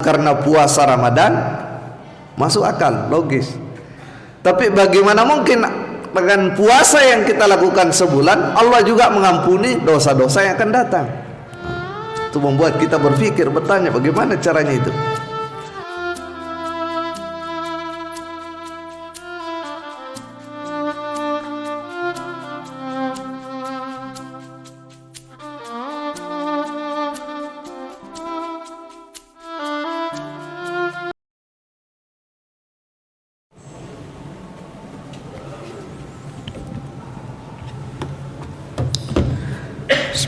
karena puasa Ramadan, masuk akal, logis. Tapi bagaimana mungkin dengan puasa yang kita lakukan sebulan Allah juga mengampuni dosa-dosa yang akan datang? Itu membuat kita berpikir, bertanya bagaimana caranya itu.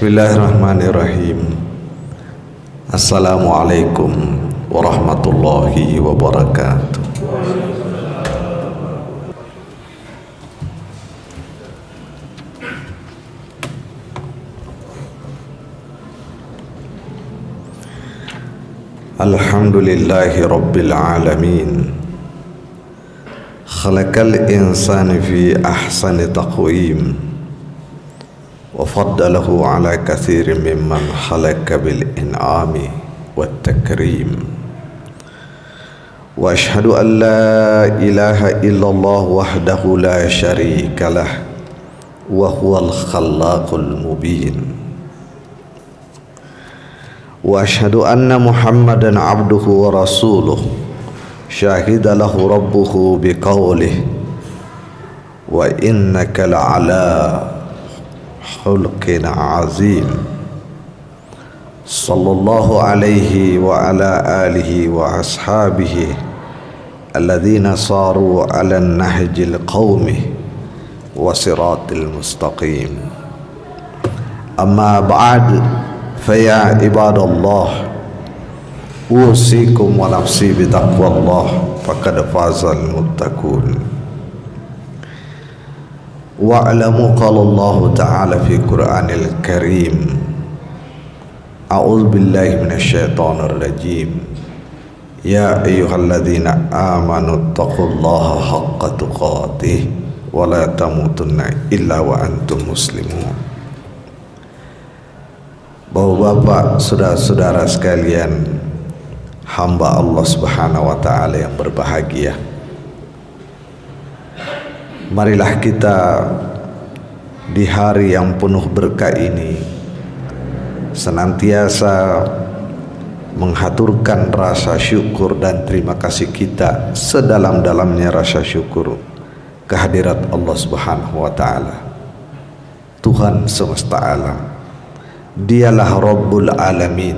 Bismillahirrahmanirrahim. Assalamualaikum warahmatullahi wabarakatuh. Alhamdulillahi rabbil alamin. Khalaqal insana fi ahsani taqwim وفضله على كثير ممن خلق بالإنعام والتكريم وأشهد أن لا إله إلا الله وحده لا شريك له وهو الخلاق المبين وأشهد أن محمدا عبده ورسوله شاهد له ربه بقوله وإنك لعلى خلق عظيم صلى الله عليه وعلى آله وأصحابه الذين صاروا على النهج القوم وصراط المستقيم أما بعد فيا عباد الله أوصيكم ونفسي بتقوى الله فقد فاز المتقون wa'lamu qala Allah ta'ala fi Qur'anil Karim a'udzu billahi minasyaitonir rajim ya ayyuhalladzina amanu taqullaha haqqa tuqatih wa la tamutunna illa wa antum muslimun. Bapak-bapak, saudara-saudara sekalian, hamba Allah Subhanahu wa taala yang berbahagia, marilah kita di hari yang penuh berkah ini senantiasa menghaturkan rasa syukur dan terima kasih kita sedalam-dalamnya rasa syukur kehadirat Allah Subhanahu wa taala, Tuhan semesta alam. Dialah Rabbul Alamin,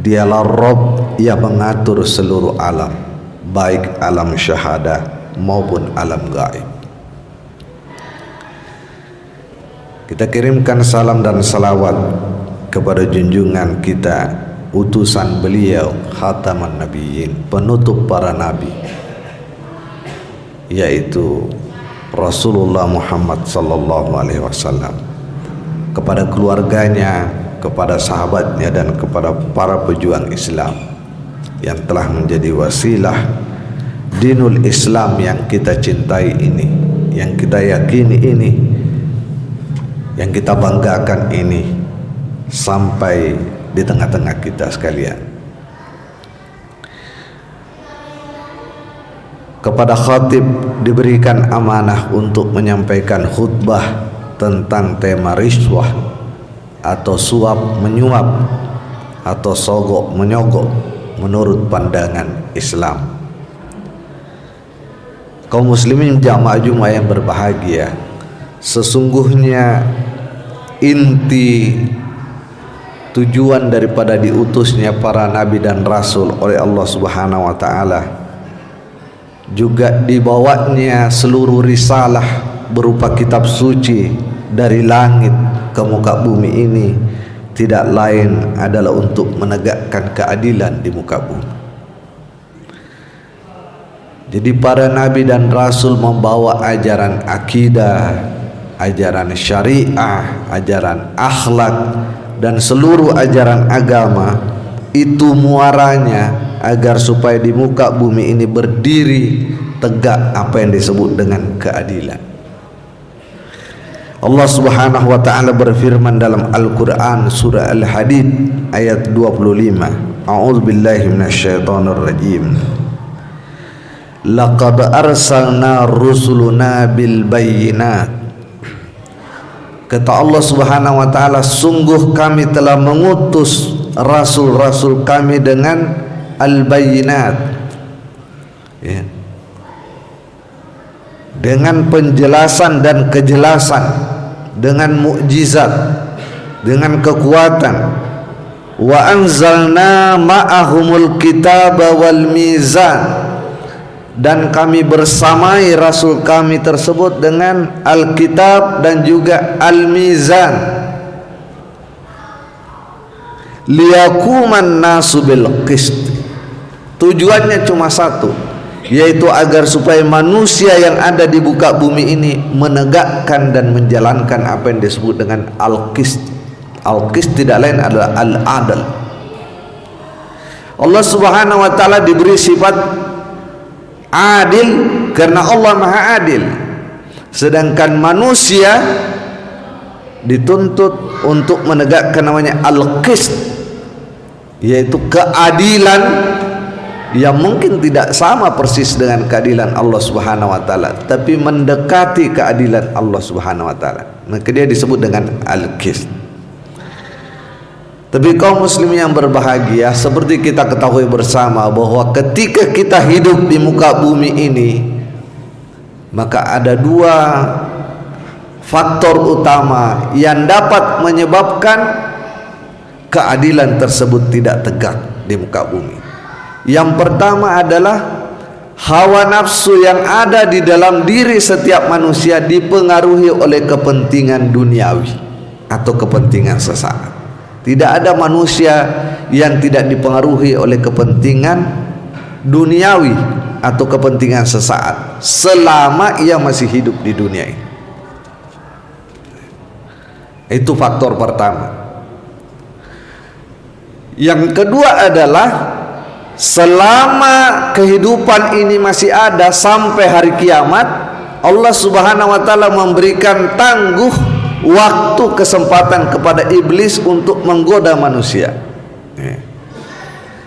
dialah Rabb yang mengatur seluruh alam, baik alam syahadah maupun alam gaib. Kita kirimkan salam dan salawat kepada junjungan kita, utusan beliau, khataman nabiyyin, penutup para nabi, yaitu Rasulullah Muhammad sallallahu alaihi wasallam, kepada keluarganya, kepada sahabatnya, dan kepada para pejuang Islam yang telah menjadi wasilah dinul Islam yang kita cintai ini, yang kita yakini ini, yang kita banggakan ini, sampai di tengah-tengah kita sekalian. Kepada khatib diberikan amanah untuk menyampaikan khutbah tentang tema riswah atau suap menyuap atau sogok menyogok menurut pandangan Islam. Kaum muslimin jamaah Jumat yang berbahagia, sesungguhnya inti tujuan daripada diutusnya para nabi dan rasul oleh Allah Subhanahu wa taala, juga dibawanya seluruh risalah berupa kitab suci dari langit ke muka bumi ini, tidak lain adalah untuk menegakkan keadilan di muka bumi. Jadi para nabi dan rasul membawa ajaran akidah, ajaran syariah, ajaran akhlak, dan seluruh ajaran agama. Itu muaranya agar supaya di muka bumi ini berdiri tegak apa yang disebut dengan keadilan. Allah Subhanahu wa taala berfirman dalam Al-Qur'an surah Al-Hadid ayat 25, A'udzubillahi minasyaitonir rajim. Laqad arsalna rusuluna bil bayyinat. Kata Allah Subhanahu wa taala, sungguh kami telah mengutus rasul-rasul kami dengan al-bayyinat, ya, dengan penjelasan dan kejelasan, dengan mukjizat, dengan kekuatan. Wa anzalna ma'ahumul kitaba wal mizan, dan kami bersamai rasul kami tersebut dengan Alkitab dan juga Al-Mizan, liyakuman nasu bil qist. Tujuannya cuma satu, yaitu agar supaya manusia yang ada di muka bumi ini menegakkan dan menjalankan apa yang disebut dengan Al-Qist. Al-Qist tidak lain adalah Al-Adl. Allah Subhanahu wa taala diberi sifat adil karena Allah Maha Adil, sedangkan manusia dituntut untuk menegakkan namanya al-qist, yaitu keadilan yang mungkin tidak sama persis dengan keadilan Allah Subhanahu wa taala, tapi mendekati keadilan Allah Subhanahu wa taala. Maka dia disebut dengan al-qist. Tapi kaum muslimin yang berbahagia, seperti kita ketahui bersama bahwa ketika kita hidup di muka bumi ini, maka ada dua faktor utama yang dapat menyebabkan keadilan tersebut tidak tegak di muka bumi. Yang pertama adalah hawa nafsu yang ada di dalam diri setiap manusia dipengaruhi oleh kepentingan duniawi atau kepentingan sesaat. Tidak ada manusia yang tidak dipengaruhi oleh kepentingan duniawi atau kepentingan sesaat selama ia masih hidup di dunia ini. Itu faktor pertama. Yang kedua adalah selama kehidupan ini masih ada sampai hari kiamat, Allah Subhanahu wa taala memberikan tangguh waktu, kesempatan kepada iblis untuk menggoda manusia.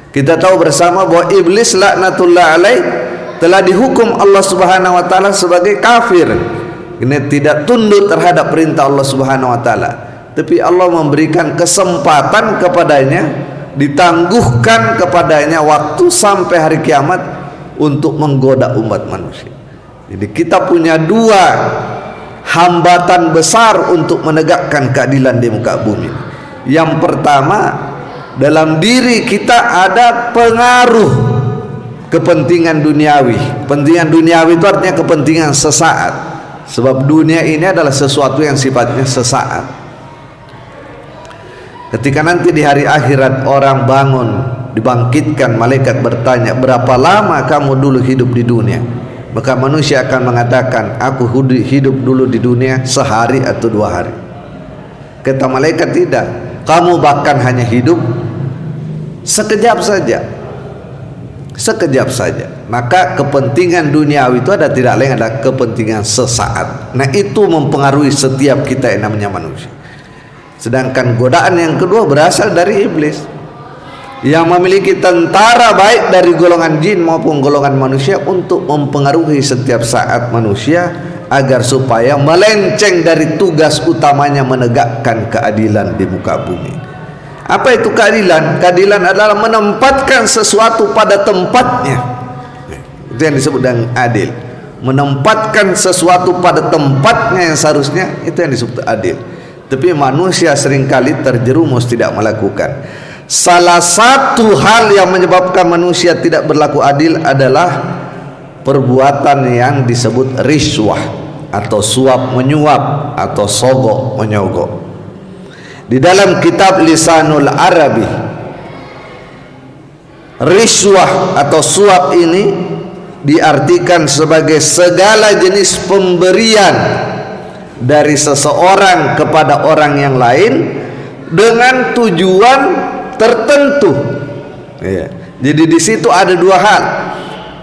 Kita tahu bersama bahwa iblis laknatullah alaih telah dihukum Allah Subhanahu wa taala sebagai kafir, ini tidak tunduk terhadap perintah Allah Subhanahu wa taala. Tapi Allah memberikan kesempatan kepadanya, ditangguhkan kepadanya waktu sampai hari kiamat untuk menggoda umat manusia. Jadi kita punya dua hambatan besar untuk menegakkan keadilan di muka bumi. Yang pertama, dalam diri kita ada pengaruh kepentingan duniawi. Kepentingan duniawi itu artinya kepentingan sesaat, sebab dunia ini adalah sesuatu yang sifatnya sesaat. Ketika nanti di hari akhirat orang bangun, dibangkitkan, malaikat bertanya, berapa lama kamu dulu hidup di dunia? Maka manusia akan mengatakan, aku hidup dulu di dunia sehari atau 2 hari. Kata malaikat, tidak, kamu bahkan hanya hidup sekejap saja. Sekejap saja. Maka kepentingan duniawi itu ada tidak lain adalah kepentingan sesaat. Nah, itu mempengaruhi setiap kita yang namanya manusia. Sedangkan godaan yang kedua berasal dari iblis, yang memiliki tentara baik dari golongan jin maupun golongan manusia untuk mempengaruhi setiap saat manusia agar supaya melenceng dari tugas utamanya menegakkan keadilan di muka bumi. Apa itu keadilan? Keadilan adalah menempatkan sesuatu pada tempatnya. Itu yang disebut dengan adil. Menempatkan sesuatu pada tempatnya yang seharusnya, itu yang disebut adil. Tapi manusia seringkali terjerumus tidak melakukan. Salah satu hal yang menyebabkan manusia tidak berlaku adil adalah perbuatan yang disebut riswah atau suap menyuap atau sogok menyogok. Di dalam kitab Lisanul Arabi, riswah atau suap ini diartikan sebagai segala jenis pemberian dari seseorang kepada orang yang lain dengan tujuan tertentu. Ya. Jadi di situ ada dua hal,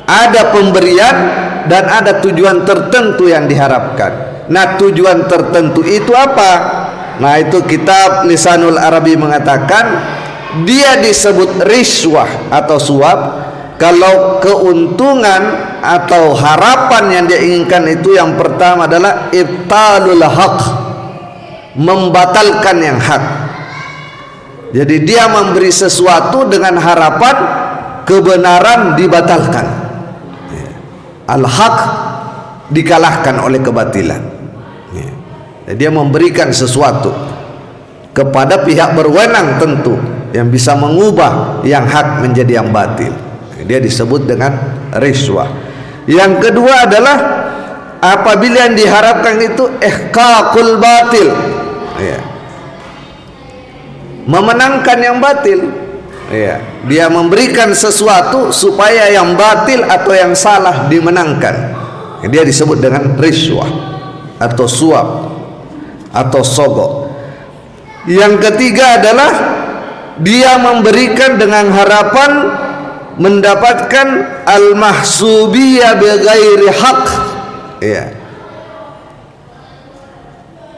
ada pemberian dan ada tujuan tertentu yang diharapkan. Nah, tujuan tertentu itu apa? Nah, itu kitab Lisanul Arabi mengatakan, dia disebut riswah atau suap kalau keuntungan atau harapan yang dia inginkan itu yang pertama adalah ibtalul haq, membatalkan yang hak. Jadi dia memberi sesuatu dengan harapan kebenaran dibatalkan, al-haq dikalahkan oleh kebatilan. Jadi dia memberikan sesuatu kepada pihak berwenang tentu yang bisa mengubah yang hak menjadi yang batil. Dia disebut dengan riswah. Yang kedua adalah apabila yang diharapkan itu ihqaqul batil, memenangkan yang batil. Dia memberikan sesuatu supaya yang batil atau yang salah dimenangkan. Dia disebut dengan riswah atau suap atau sogok. Yang ketiga adalah dia memberikan dengan harapan mendapatkan al-mahsubiyah bighairi haq,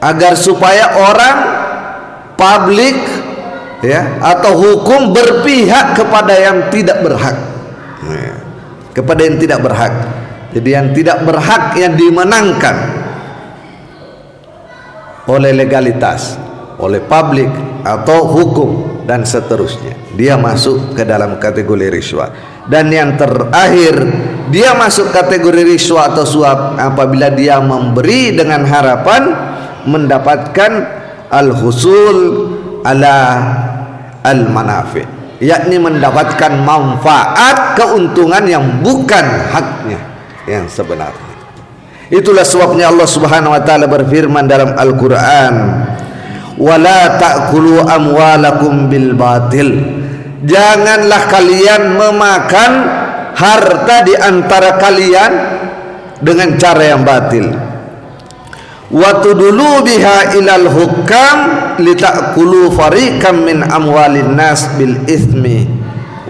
agar supaya orang, publik, atau hukum berpihak kepada yang tidak berhak, kepada yang tidak berhak. Jadi yang tidak berhak yang dimenangkan oleh legalitas, oleh publik atau hukum dan seterusnya, dia masuk ke dalam kategori riswah. Dan yang terakhir, dia masuk kategori riswah atau suap apabila dia memberi dengan harapan mendapatkan al-husul ala al-manafi, yakni mendapatkan manfaat, keuntungan yang bukan haknya yang sebenarnya. Itulah sebabnya Allah Subhanahu wa taala berfirman dalam Al-Qur'an, wala ta'kulu amwalakum bil batil, janganlah kalian memakan harta di antara kalian dengan cara yang batil. Wa tudulu biha ilal hukam litakulu fariqam min amwalin nas bil ithmi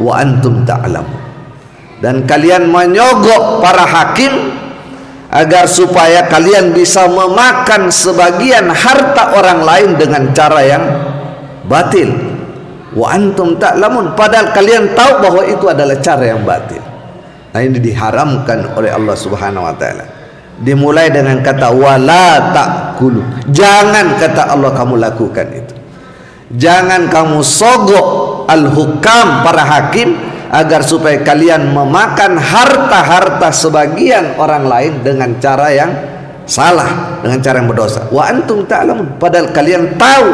wa antum ta'lamun. Dan kalian menyogok para hakim agar supaya kalian bisa memakan sebagian harta orang lain dengan cara yang batil. Wa antum ta'lamun, padahal kalian tahu bahwa itu adalah cara yang batil. Nah, ini diharamkan oleh Allah Subhanahu wa taala. Dimulai dengan kata wala ta'kulu, jangan, kata Allah, kamu lakukan itu. Jangan kamu sogok al-hukam, para hakim, agar supaya kalian memakan harta-harta sebagian orang lain dengan cara yang salah, dengan cara yang berdosa. Wa antum ta'lamun, padahal kalian tahu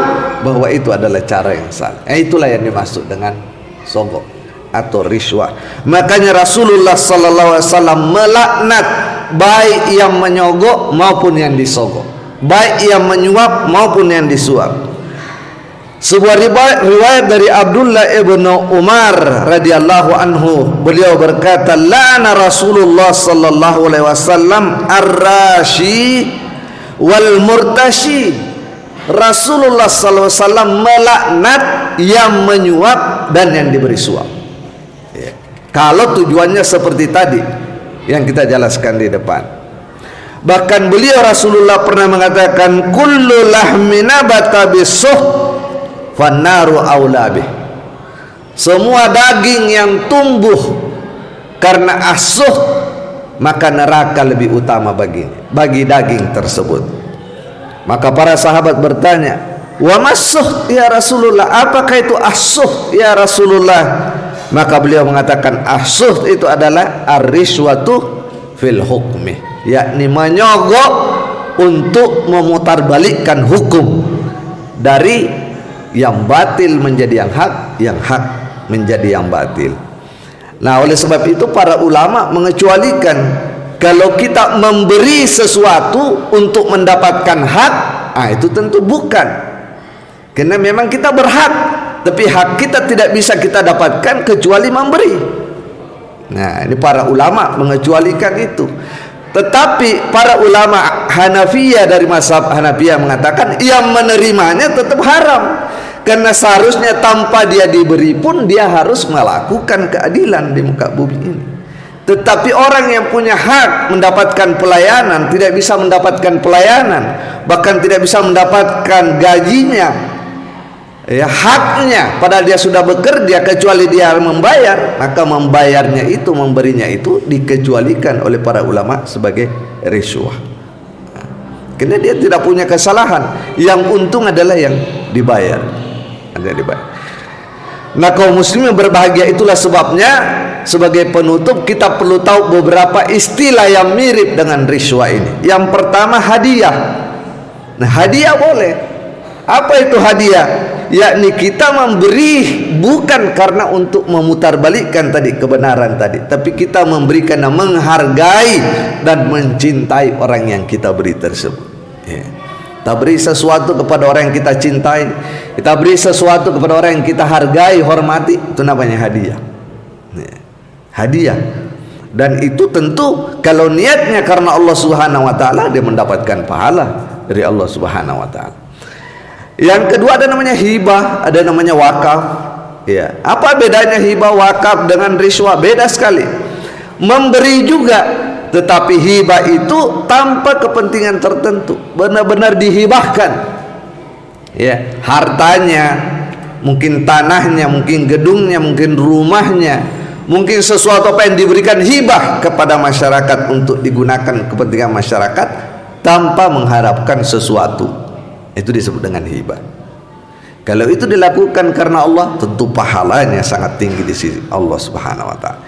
bahwa itu adalah cara yang salah. Itulah yang dimaksud dengan sogok atau riswah. Makanya Rasulullah sallallahu alaihi wasallam melaknat baik yang menyogok maupun yang disogok, baik yang menyuap maupun yang disuap. Sebuah riwayat dari Abdullah ibn Umar radhiyallahu anhu, beliau berkata, la'ana Rasulullah sallallahu alaihi wasallam ar-rashi wal murtashi. Rasulullah sallallahu alaihi wasallam melaknat yang menyuap dan yang diberi suap. Kalau tujuannya seperti tadi yang kita jelaskan di depan. Bahkan beliau Rasulullah pernah mengatakan, kullu lahmi nabata bisuh fannaru aula bih. Semua daging yang tumbuh karena asuh, maka neraka lebih utama bagi daging tersebut. Maka para sahabat bertanya, wa masuh ya Rasulullah, apakah itu asuh ya Rasulullah? Maka beliau mengatakan asuh itu adalah ar-riswatu fil hukmi, yakni menyogok untuk memutarbalikkan hukum dari yang batil menjadi yang hak menjadi yang batil. Nah, oleh sebab itu para ulama mengecualikan kalau kita memberi sesuatu untuk mendapatkan hak, itu tentu bukan, karena memang kita berhak, tapi hak kita tidak bisa kita dapatkan kecuali memberi. Nah, ini para ulama mengecualikan itu. Tetapi para ulama Hanafiyah dari mazhab Hanafiyah mengatakan yang menerimanya tetap haram, karena seharusnya tanpa dia diberi pun dia harus melakukan keadilan di muka bumi ini. Tetapi orang yang punya hak mendapatkan pelayanan tidak bisa mendapatkan pelayanan, bahkan tidak bisa mendapatkan gajinya ya haknya, padahal dia sudah bekerja, kecuali dia membayar, maka membayarnya itu, memberinya itu dikecualikan oleh para ulama sebagai riswah. Karena dia tidak punya kesalahan, yang untung adalah yang dibayar. Nah, kaum muslimin berbahagia, itulah sebabnya sebagai penutup kita perlu tahu beberapa istilah yang mirip dengan riswah ini. Yang pertama, hadiah. Nah, hadiah boleh. Apa itu hadiah? Yakni kita memberi bukan karena untuk memutarbalikkan tadi kebenaran tadi, tapi kita memberi karena menghargai dan mencintai orang yang kita beri tersebut. Ya. Kita beri sesuatu kepada orang yang kita cintai, kita beri sesuatu kepada orang yang kita hargai, hormati, itu namanya hadiah. Ya. Hadiah. Dan itu tentu kalau niatnya karena Allah Subhanahu wa taala, dia mendapatkan pahala dari Allah Subhanahu wa taala. Yang kedua ada namanya hibah, ada namanya wakaf. Ya. Apa bedanya hibah, wakaf dengan riswah? Beda sekali. Memberi juga, tetapi hibah itu tanpa kepentingan tertentu, benar-benar dihibahkan. Ya, hartanya, mungkin tanahnya, mungkin gedungnya, mungkin rumahnya, mungkin sesuatu apa yang diberikan hibah kepada masyarakat untuk digunakan kepentingan masyarakat tanpa mengharapkan sesuatu. Itu disebut dengan hibah. Kalau itu dilakukan karena Allah, tentu pahalanya sangat tinggi di sisi Allah Subhanahu wa taala.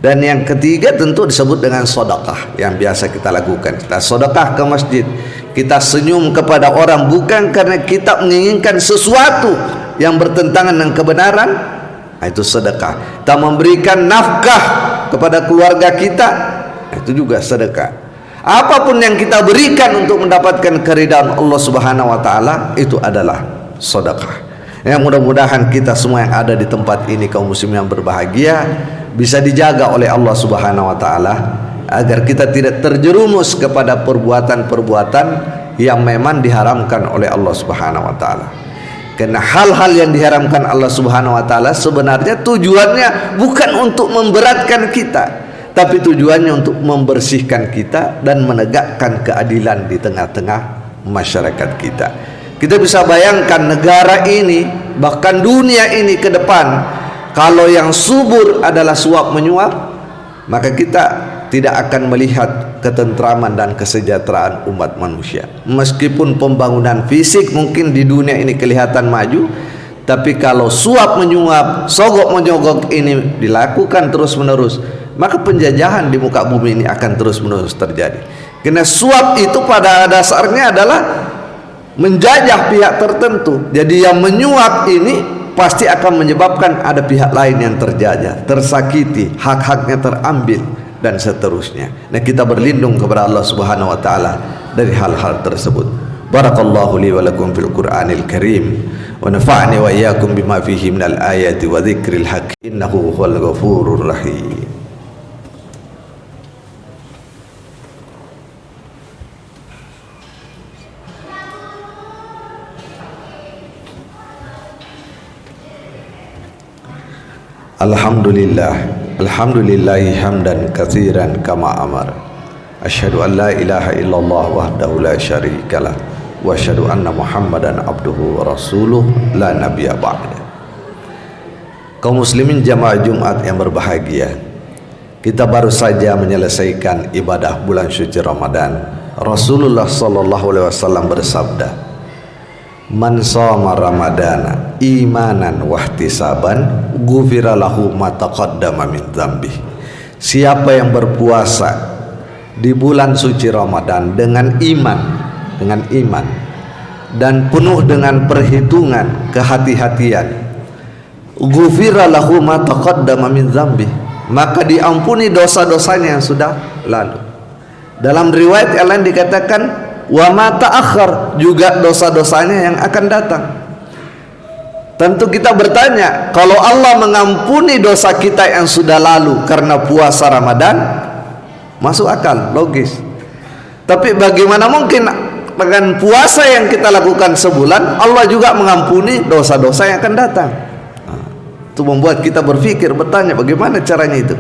Dan yang ketiga tentu disebut dengan sedekah yang biasa kita lakukan. Kita sedekah ke masjid, kita senyum kepada orang bukan karena kita menginginkan sesuatu yang bertentangan dengan kebenaran, itu sedekah. Kita memberikan nafkah kepada keluarga kita, itu juga sedekah. Apapun yang kita berikan untuk mendapatkan keridhaan Allah Subhanahu wa taala, itu adalah sedekah. Yang mudah-mudahan kita semua yang ada di tempat ini, kaum muslimin yang berbahagia, bisa dijaga oleh Allah Subhanahu wa taala agar kita tidak terjerumus kepada perbuatan-perbuatan yang memang diharamkan oleh Allah Subhanahu wa taala. Karena hal-hal yang diharamkan Allah Subhanahu wa taala sebenarnya tujuannya bukan untuk memberatkan kita, tapi tujuannya untuk membersihkan kita dan menegakkan keadilan di tengah-tengah masyarakat kita. Kita bisa bayangkan negara ini, bahkan dunia ini ke depan, kalau yang subur adalah suap menyuap, maka kita tidak akan melihat ketentraman dan kesejahteraan umat manusia. Meskipun pembangunan fisik mungkin di dunia ini kelihatan maju, tapi kalau suap menyuap, sogok menyogok ini dilakukan terus-menerus, maka penjajahan di muka bumi ini akan terus-menerus terjadi. Karena suap itu pada dasarnya adalah menjajah pihak tertentu. Jadi yang menyuap ini pasti akan menyebabkan ada pihak lain yang terjajah, tersakiti, hak-haknya terambil, dan seterusnya. Nah, kita berlindung kepada Allah Subhanahu wa taala dari hal-hal tersebut. Barakallahu li wa lakum fil Qur'anil Karim wa nafa'ani wa iyyakum bima fihi minal ayati wa dzikril hakim. Innahu huwal ghafurur rahim. Alhamdulillahi hamdan katsiran kama amar. Asyhadu an la ilaha illallah wahdahu la syarikalah wa asyhadu anna Muhammadan abduhu wa rasuluh la nabiyya ba'da. Kaum muslimin jamaah Jumat yang berbahagia, kita baru saja menyelesaikan ibadah bulan suci Ramadan. Rasulullah sallallahu alaihi wasallam bersabda, "Man shoma ramadana imanan wahtisaban ghufira lahu ma taqaddama min dzambi." Siapa yang berpuasa di bulan suci Ramadan dengan iman dan penuh dengan perhitungan, kehati-hatian, ghufira lahu ma taqaddama min dzambi, maka diampuni dosa-dosanya yang sudah lalu. Dalam riwayat yang lain dikatakan wa ma ta'akhkhar, juga dosa-dosanya yang akan datang. Tentu kita bertanya, kalau Allah mengampuni dosa kita yang sudah lalu karena puasa Ramadan, masuk akal, logis. Tapi bagaimana mungkin dengan puasa yang kita lakukan sebulan Allah juga mengampuni dosa-dosa yang akan datang? Itu membuat kita berpikir, bertanya, bagaimana caranya itu?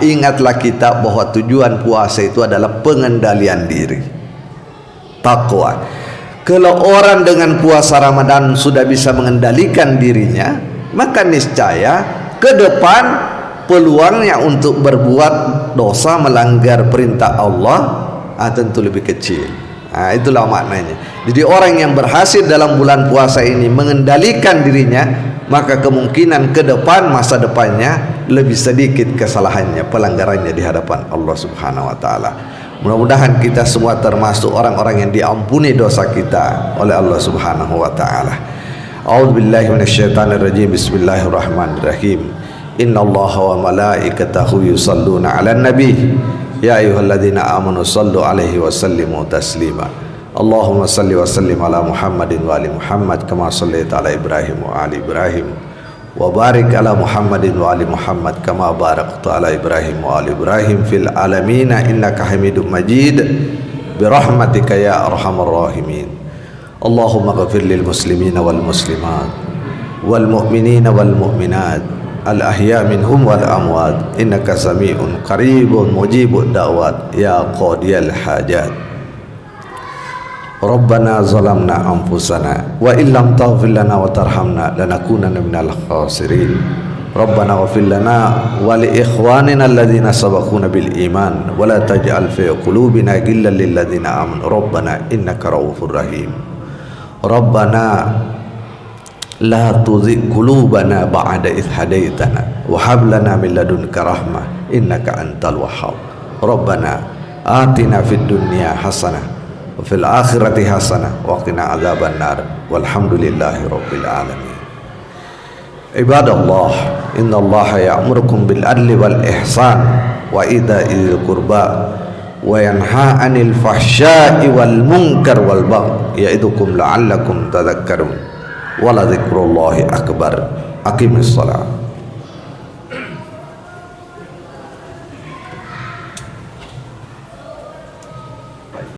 Ingatlah kita bahwa tujuan puasa itu adalah pengendalian diri, takwa. Kalau orang dengan puasa Ramadan sudah bisa mengendalikan dirinya, maka niscaya ke depan peluangnya untuk berbuat dosa, melanggar perintah Allah tentu lebih kecil. Itulah maknanya. Jadi orang yang berhasil dalam bulan puasa ini mengendalikan dirinya, maka kemungkinan ke depan, masa depannya lebih sedikit kesalahannya, pelanggarannya di hadapan Allah Subhanahu wa taala. Mudah-mudahan kita semua termasuk orang-orang yang diampuni dosa kita oleh Allah Subhanahu wa taala. A'udzubillahi minasyaitonirrajim. Bismillahirrahmanirrahim. Innallaha wa malaikatahu yusholluna 'alan nabi. Ya ayyuhalladzina amanu shallu 'alaihi wa sallimu taslima. Allahumma shalli wa sallim ala Muhammadin wa ali Muhammad kama shallaita ala Ibrahim wa ali Ibrahim. Wa barik ala Muhammadin wa ali Muhammad kama barakta ala Ibrahim wa ali Ibrahim fil alamin innaka Hamidum Majid bi rahmatika ya arhamar rahimin. Allahumma ighfir lil muslimina wal muslimat wal mu'minina wal mu'minat al ahya minhum wal amwat innaka sami'un qaribun mujibud da'wat ya qadiyal hajat. Rabbana zalamna anfusana wa illam taghfir lana wa tarhamna lanakunanna minal khasirin. Rabbana ighfir lana wa li ikhwanina alladhina sabaquna bil iman wa la taj'al fi qulubina ghillan lil ladzina amanu rabbana innaka ra'ufur rahim. Rabbana la tuzigh qulubana ba'da idh hadaitana wa hab lana min ladunka rahmah innaka antal wahhab. Rabbana atina fid dunya hasanah wa fil akhirati hasanah wa qina adzaban nar walhamdulillahi rabbil alamin. Ibadallah, innallaha ya'murukum bil adli wal ihsan wa ita'il qurba wa yanha 'anil fahsya'i wal munkar wal baghi ya'idukum la'allakum tadhakkarun wa la dzikrullahi akbar. Aqimis shalah.